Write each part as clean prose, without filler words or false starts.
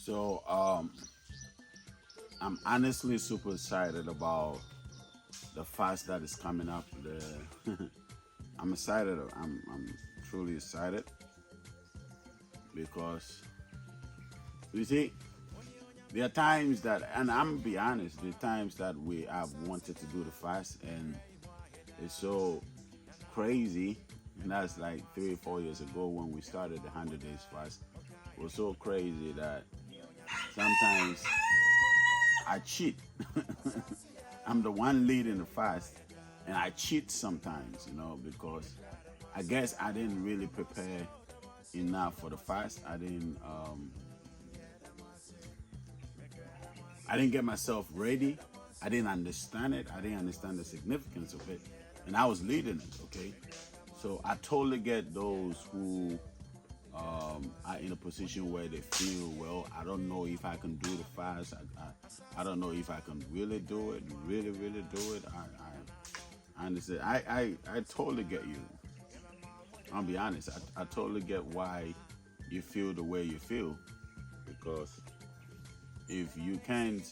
So I'm honestly super excited about the fast that is coming up. I'm excited. I'm truly excited because you see, there are times that, and I'm gonna be honest, there are times that we have wanted to do the fast, and it's so crazy. And that's like 3 or 4 years ago when we started the 100 days fast. It was so crazy that sometimes I cheat. I'm the one leading the fast, and I cheat sometimes, because I guess I didn't really prepare enough for the fast. I didn't get myself ready. I didn't understand it. I didn't understand the significance of it, and I was leading it. Okay, so I totally get those who are in a position where they feel, well, I don't know if I can do the fast. I don't know if I can really do it, really, really do it. I understand. I totally get you. I'll be honest. I totally get why you feel the way you feel, because if you can't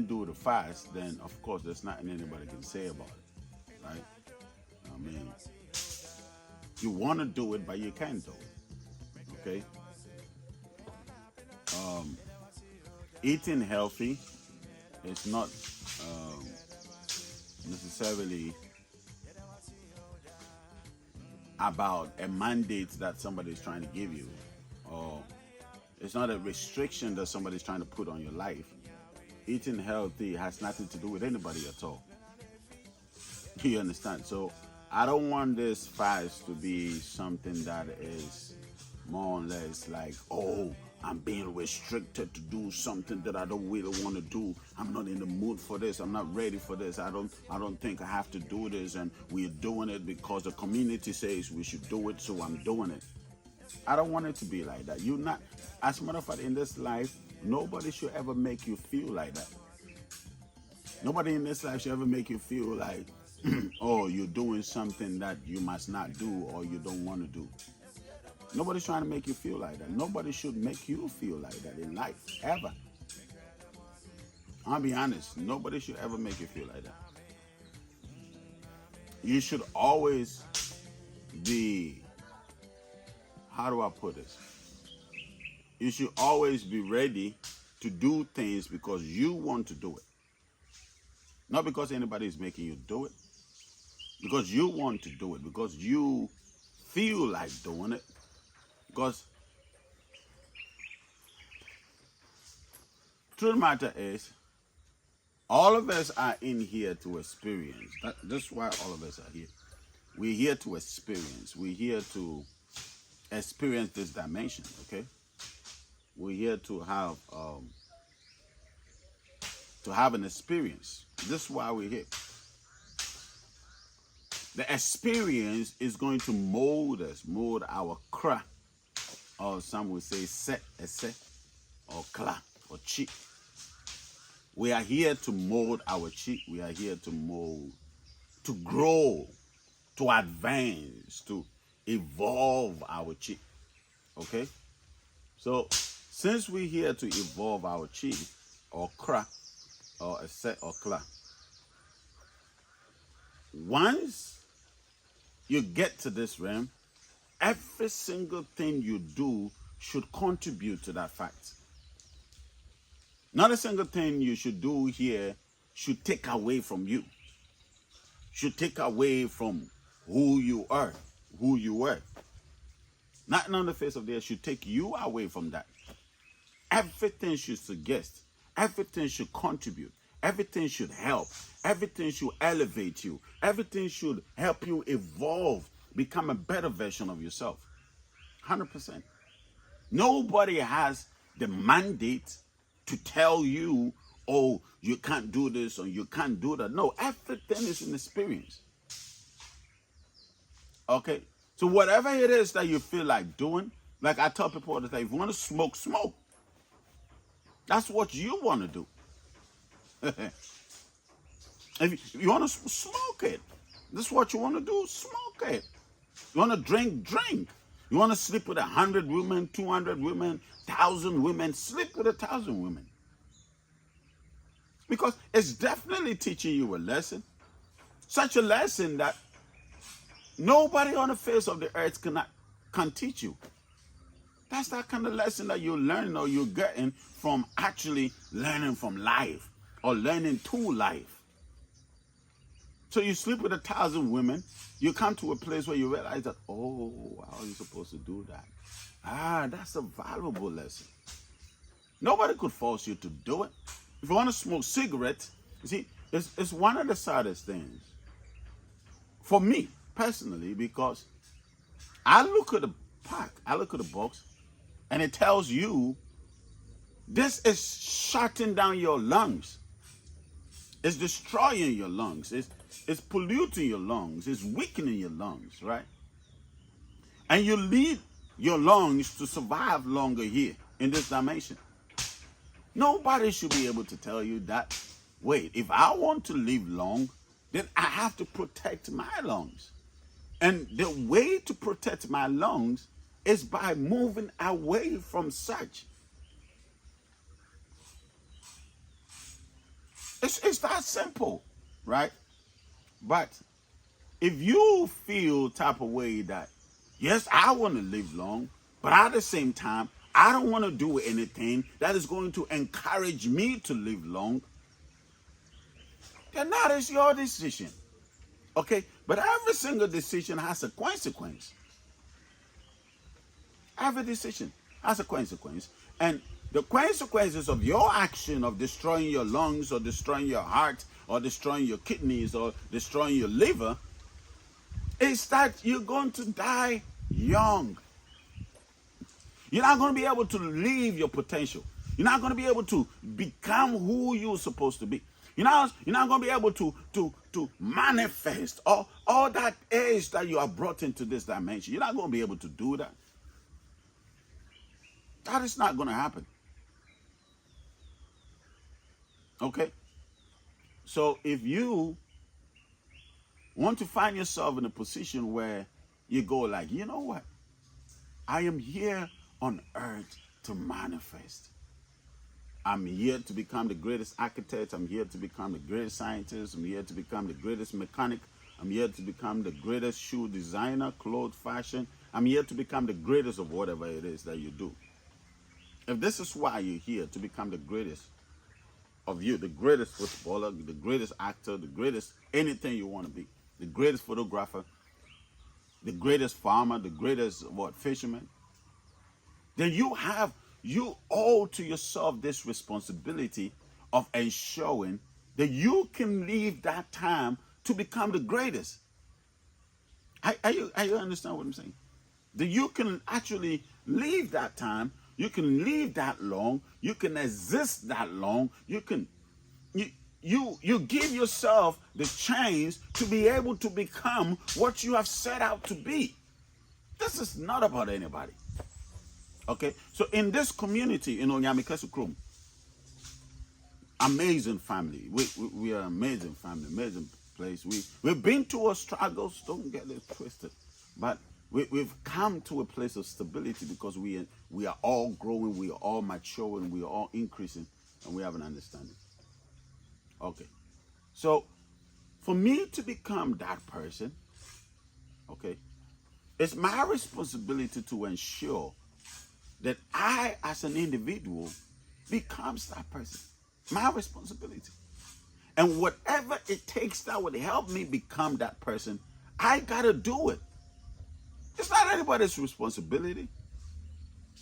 do the fast, then of course there's nothing anybody can say about it, right? I mean, you want to do it, but you can't do it. Okay. Eating healthy is not um, necessarily about a mandate that somebody's trying to give you, or it's not a restriction that somebody's trying to put on your life. Eating healthy has nothing to do with anybody at all. You understand? So I don't want this fast to be something that is more or less like, oh, I'm being restricted to do something that I don't really want to do. I'm not in the mood for this. I'm not ready for this. I don't think I have to do this, and we're doing it because the community says we should do it, so I'm doing it. I don't want it to be like that. You not As a matter of fact, in this life, nobody should ever make you feel like that. Nobody in this life should ever make you feel like, oh, you're doing something that you must not do or you don't want to do. Nobody's trying to make you feel like that. Nobody should make you feel like that in life, ever. I'll be honest. Nobody should ever make you feel like that. You should always be, how do I put this? You should always be ready to do things because you want to do it. Not because anybody is making you do it. Because you want to do it. Because you feel like doing it. Because the truth of the matter is, all of us are in here to experience. That's why all of us are here. We're here to experience. We're here to experience this dimension, okay? We're here to have an experience. This is why we're here. The experience is going to mold us, mold our kra, or some would say set, or kla, or chi. We are here to mold our chi. We are here to mold, to grow, to advance, to evolve our chi. Okay? So, since we're here to evolve our chi, or kra, or set, or kla, once you get to this realm, every single thing you do should contribute to that fact. Not a single thing you should do here should take away from you, should take away from who you are, who you were. Nothing on the face of the earth should take you away from that. Everything should suggest, everything should contribute, everything should help, everything should elevate you, everything should help you evolve, become a better version of yourself. 100%. Nobody has the mandate to tell you, oh, you can't do this or you can't do that. No, everything is an experience. Okay? So whatever it is that you feel like doing, like I tell people all the time, if you want to smoke, smoke. That's what you want to do. If you want to smoke it, this is what you want to do, smoke it. You want to drink, drink. You want to sleep with 100 women, 200 women, 1,000 women, sleep with 1,000 women. Because it's definitely teaching you a lesson. Such a lesson that nobody on the face of the earth can teach you. That's that kind of lesson that you're learning or you're getting from actually learning from life or learning to life. So you sleep with 1,000 women, you come to a place where you realize that, oh, how are you supposed to do that? That's a valuable lesson. Nobody could force you to do it. If you want to smoke cigarettes, you see, it's one of the saddest things for me personally, because I look at the pack, I look at the box, and it tells you this is shutting down your lungs. It's destroying your lungs. It's polluting your lungs. It's weakening your lungs, right? And you need your lungs to survive longer here in this dimension. Nobody should be able to tell you that, wait, if I want to live long, then I have to protect my lungs. And the way to protect my lungs is by moving away from such. It's that simple, right? But if you feel type of way that, yes, I want to live long, but at the same time, I don't want to do anything that is going to encourage me to live long, then that is your decision. Okay? But every single decision has a consequence. Every decision has a consequence. And the consequences of your action of destroying your lungs or destroying your heart or destroying your kidneys or destroying your liver is that you're going to die young. You're not going to be able to live your potential. You're not going to be able to become who you're supposed to be. You're not going to be able to manifest all that age that you are brought into this dimension. You're not going to be able to do that. That is not going to happen. Okay? So if you want to find yourself in a position where you go like, you know what? I am here on earth to manifest. I'm here to become the greatest architect. I'm here to become the greatest scientist. I'm here to become the greatest mechanic. I'm here to become the greatest shoe designer, clothes, fashion. I'm here to become the greatest of whatever it is that you do. If this is why you're here, to become the greatest of you, the greatest footballer, the greatest actor, the greatest anything you want to be, the greatest photographer, the greatest farmer, the greatest fisherman, then you owe to yourself this responsibility of ensuring that you can leave that time to become the greatest. Are you understand what I'm saying? That you can actually leave that time, you can live that long, you can exist that long, you give yourself the chance to be able to become what you have set out to be. This is not about anybody. Okay? So in this community, in Onyamikesu Krom, amazing family. We are amazing family, amazing place. We've been to our struggles, don't get it twisted. But we've come to a place of stability because we are all growing, we are all maturing, we are all increasing, and we have an understanding. Okay. So for me to become that person, okay, it's my responsibility to ensure that I, as an individual, becomes that person. My responsibility. And whatever it takes that would help me become that person, I gotta do it. It's not anybody's responsibility.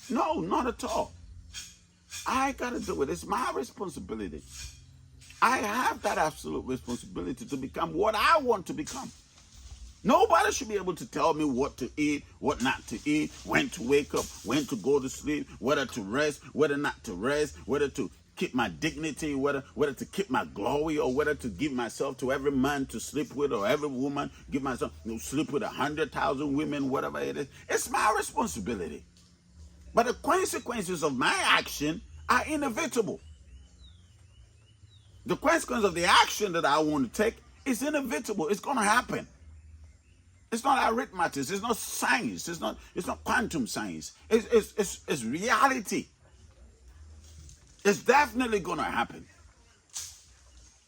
No, not at all. I gotta do it. It's my responsibility. I have that absolute responsibility to become what I want to become. Nobody should be able to tell me what to eat, what not to eat, when to wake up, when to go to sleep, whether to rest, whether not to rest, whether to keep my dignity, whether to keep my glory, or whether to give myself to every man to sleep with, or every woman, give myself to sleep with 100,000 women, whatever it is. It's my responsibility. But the consequences of my action are inevitable. The consequence of the action that I want to take is inevitable. It's going to happen. It's not arithmetic. It's not science. It's not quantum science. It's reality. It's definitely going to happen.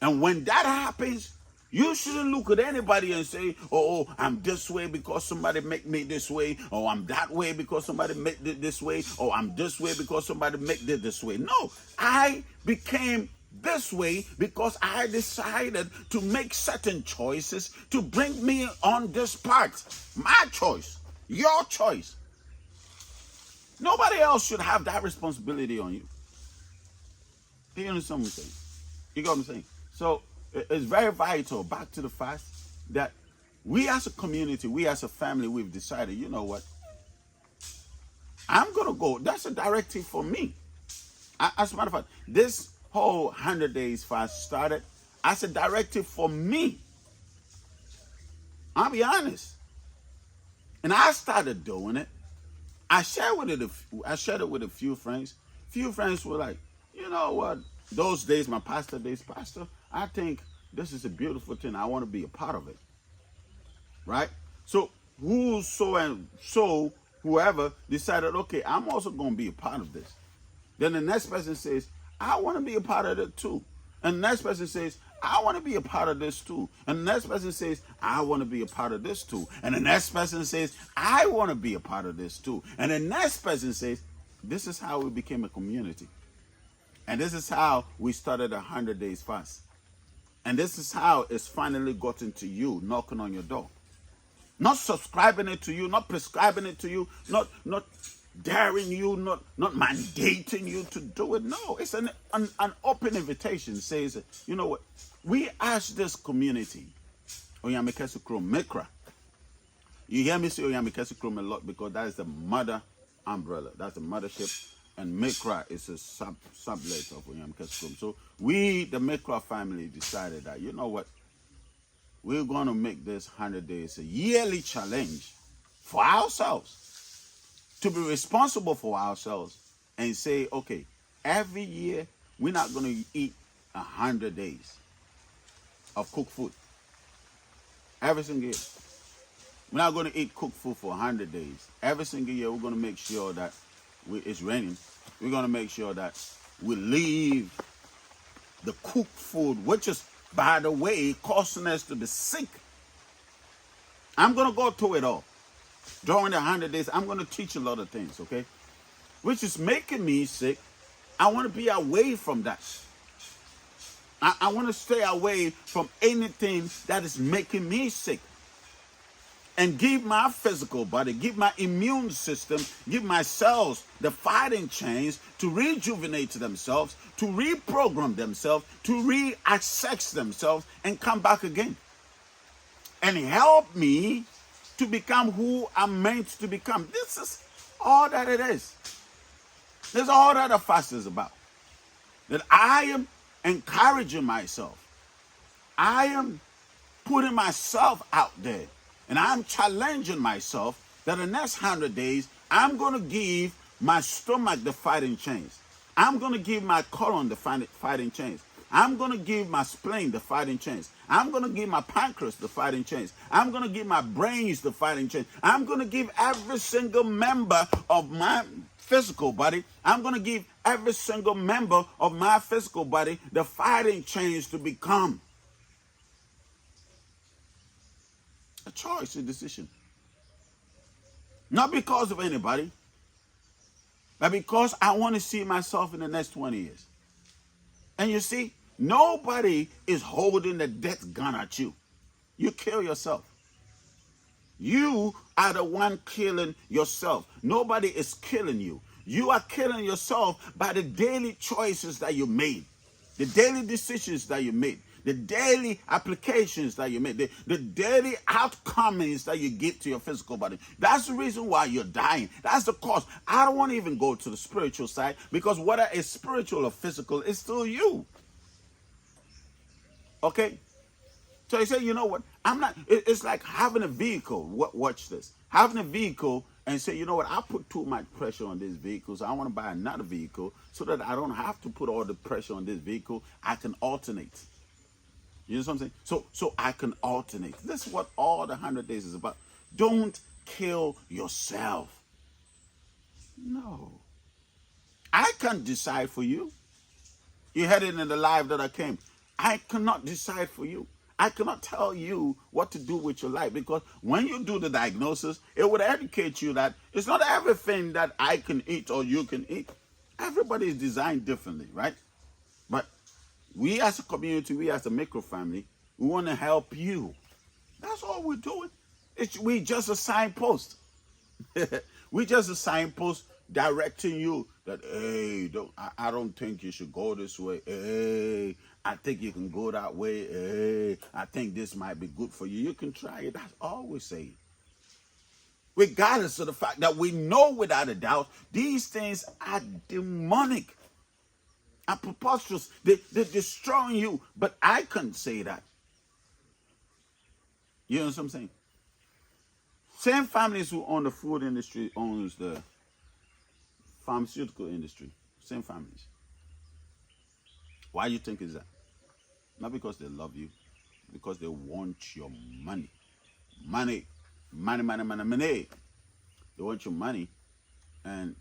And when that happens, you shouldn't look at anybody and say, oh, I'm this way because somebody make me this way, or I'm that way because somebody made it this way, or I'm this way because somebody made it this way. No, I became this way because I decided to make certain choices to bring me on this path. My choice, your choice. Nobody else should have that responsibility on you. You understand what I'm saying? You got what I'm saying? So it's very vital, back to the fact that we as a community, we as a family, we've decided, you know what? I'm going to go. That's a directive for me. As a matter of fact, this whole 100 days fast started as a directive for me. I'll be honest. And I started doing it. I shared it with a few friends. Few friends were like, you know what? Those days, my pastor days, Pastor, I think this is a beautiful thing. I want to be a part of it. Right? So whoever decided, okay, I'm also going to be a part of this. Then the next person says, I want to be a part of it too. And the next person says, I want to be a part of this too. And the next person says, I want to be a part of this too. And the next person says, I want to be a part of this too. And the next person says, this is how we became a community. And this is how we started 100 days fast. And this is how it's finally gotten to you, knocking on your door. Not subscribing it to you, not prescribing it to you, not daring you, not mandating you to do it. No, it's an open invitation. It says, you know what? We ask this community, Oyamekesi Krom, Mekra. You hear me say Oyamekesi Krom a lot because that is the mother umbrella. That's the mothership. And Mekra is a sublet of Oyamekesi Krom. So we, the Mekra family, decided that, you know what? We're going to make this 100 days a yearly challenge for ourselves. To be responsible for ourselves and say, okay, every year we're not going to eat 100 days of cooked food. Every single year. We're not going to eat cooked food for 100 days. Every single year we're going to make sure that it's raining. We're going to make sure that we leave the cooked food, which is, by the way, causing us to be sick. I'm going to go through it all. During the 100 days, I'm going to teach a lot of things, okay? Which is making me sick. I want to be away from that. I want to stay away from anything that is making me sick. And give my physical body, give my immune system, give my cells the fighting chance to rejuvenate themselves, to reprogram themselves, to reaccess themselves, and come back again. And help me to become who I'm meant to become. This is all that it is. This is all that the fast is about. That I am encouraging myself. I am putting myself out there. And I'm challenging myself that the next 100 days, I'm going to give my stomach the fighting chance. I'm going to give my colon the fighting chance. I'm going to give my spleen the fighting chance. I'm going to give my pancreas the fighting chance. I'm going to give my brains the fighting chance. I'm going to give every single member of my physical body, I'm going to give every single member of my physical body the fighting chance to become a choice, a decision. Not because of anybody, but because I want to see myself in the next 20 years. And you see, nobody is holding the death gun at you. You kill yourself. You are the one killing yourself. Nobody is killing you. You are killing yourself by the daily choices that you made, the daily decisions that you made, the daily applications that you made, the daily outcomes that you give to your physical body. That's the reason why you're dying. That's the cause. I don't want to even go to the spiritual side, because whether it's spiritual or physical, it's still you. Okay? So you say, you know what? It's like having a vehicle. Watch this. Having a vehicle and say, you know what? I put too much pressure on this vehicle, so I want to buy another vehicle so that I don't have to put all the pressure on this vehicle. I can alternate. You know what I'm saying? So I can alternate. This is what all the 100 days is about. Don't kill yourself. No. I can't decide for you. You heard it in the life that I came. I cannot decide for you. I cannot tell you what to do with your life, because when you do the diagnosis, it would educate you that it's not everything that I can eat or you can eat. Everybody is designed differently, right? But we as a community, we as a micro family, we want to help you. That's all we're doing. We just a signpost. We just a signpost directing you that, hey, I don't think you should go this way. Hey, I think you can go that way. Hey, I think this might be good for you. You can try it. That's all we're saying. Regardless of the fact that we know without a doubt, these things are demonic and preposterous. They're destroying you. But I couldn't say that. You know what I'm saying? Same families who own the food industry owns the pharmaceutical industry. Same families. Why do you think is that? Not because they love you, because they want your money. Money. They want your money. And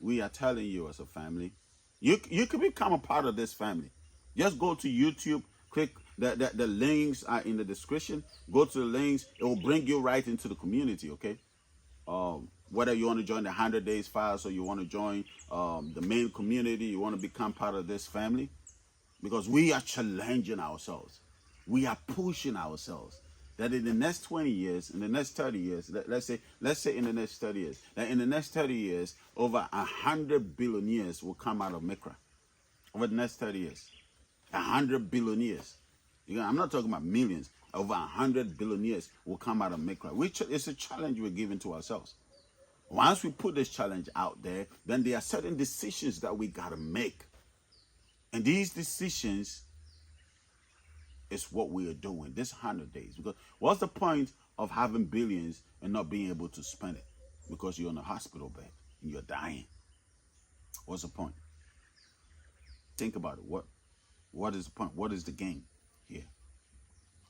we are telling you as a family, you can become a part of this family. Just go to YouTube, click the links are in the description. Go to the links, it will bring you right into the community, okay? Whether you want to join the 100 Days Fast or you want to join the main community, you want to become part of this family, because we are challenging ourselves. We are pushing ourselves. That in the next 20 years, in the next 30 years, let's say in the next 30 years, that in the next 30 years, over 100 billionaires will come out of Mecca. Over the next 30 years. 100 billionaires. I'm not talking about millions. Over 100 billionaires will come out of Mecca. Which is a challenge we're giving to ourselves. Once we put this challenge out there, then there are certain decisions that we got to make. And these decisions is what we are doing this 100 days. Because what's the point of having billions and not being able to spend it? Because you're in a hospital bed and you're dying. What's the point? Think about it. What is the point? What is the gain here?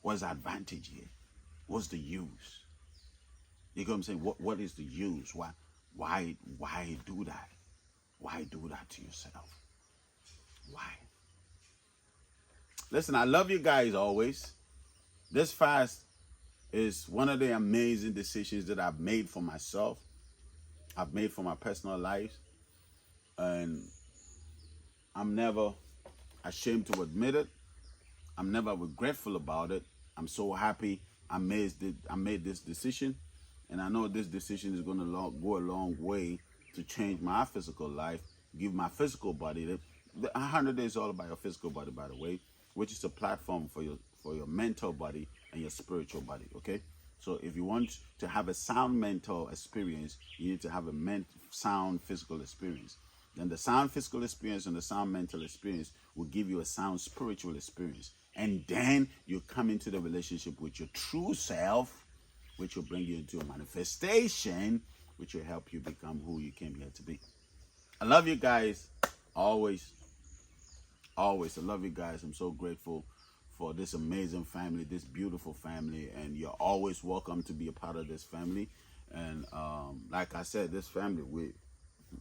What is the advantage here? What's the use? You know what I'm saying? What is the use? Why do that? Why do that to yourself? Why? Listen, I love you guys always. This fast is one of the amazing decisions that I've made for myself. I've made for my personal life. And I'm never ashamed to admit it. I'm never regretful about it. I'm so happy I made this decision. And I know this decision is going to go a long way to change my physical life, give my physical body. The 100 days is all about your physical body, by the way, which is a platform for your mental body and your spiritual body, okay? So if you want to have a sound mental experience, you need to have a sound physical experience. Then the sound physical experience and the sound mental experience will give you a sound spiritual experience. And then you come into the relationship with your true self, which will bring you into a manifestation, which will help you become who you came here to be. I love you guys. Always. I love you guys. I'm so grateful for this amazing family, this beautiful family. And you're always welcome to be a part of this family. And like I said, this family,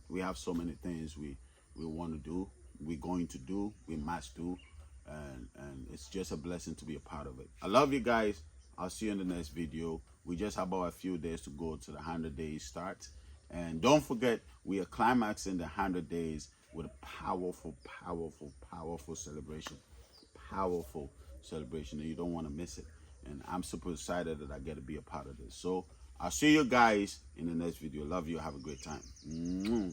we have so many things we want to do, we're going to do, we must do, and it's just a blessing to be a part of it. I love you guys. I'll see you in the next video. We just have about a few days to go to the 100 days start. And don't forget, we are climaxing the 100 days with a powerful celebration. Powerful celebration, and you don't want to miss it. And I'm super excited that I get to be a part of this. So I'll see you guys in the next video. Love you. Have a great time. Mm-hmm.